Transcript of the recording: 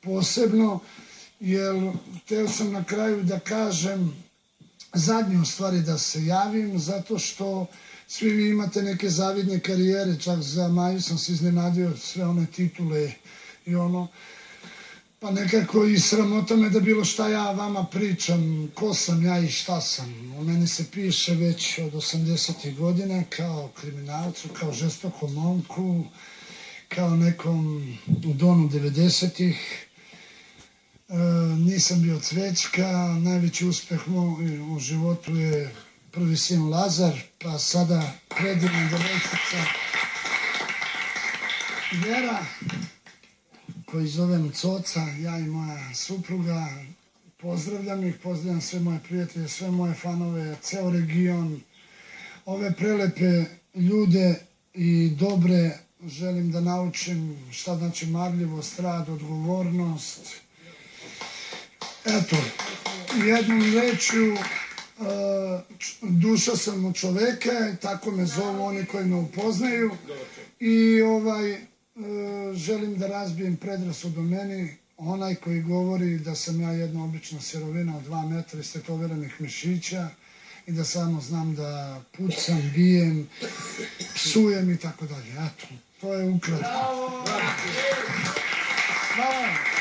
posebno, jer hteo sam na kraju da kažem zadnje u stvari da se javim, zato što svi vi imate neke zavidne karijere, čak za Maju sam se iznenadio sve one titule i ono, pa nekako i sramota me da bilo šta ja vama pričam, ko sam ja i šta sam. O meni se piše već od 80. godine kao kriminalcu, kao žestokom momku, kao nekom u donu 90-ih. Nisam bio cvećka, najveći uspeh moj u životu je prvi sin Lazar, pa sada predivna devojčica Vera, koji zovem Coca, ja i moja supruga. Pozdravljam ih, pozdravljam sve moje prijatelje, sve moje fanove, ceo region, ove prelepe ljude i dobre. Želim da naučim šta znači marljivost, rad, odgovornost. Eto, jednom rečju, duša sam u čoveka, tako me zovu oni koji me upoznaju i želim da razbijem predrasud o meni, onaj koji govori da sam ja jedna obična sirovina od 2 metra istetoverenih mišića i da samo znam da pucam, bijem, psujem i tako dalje. Eto, to je ukratko. Bravo!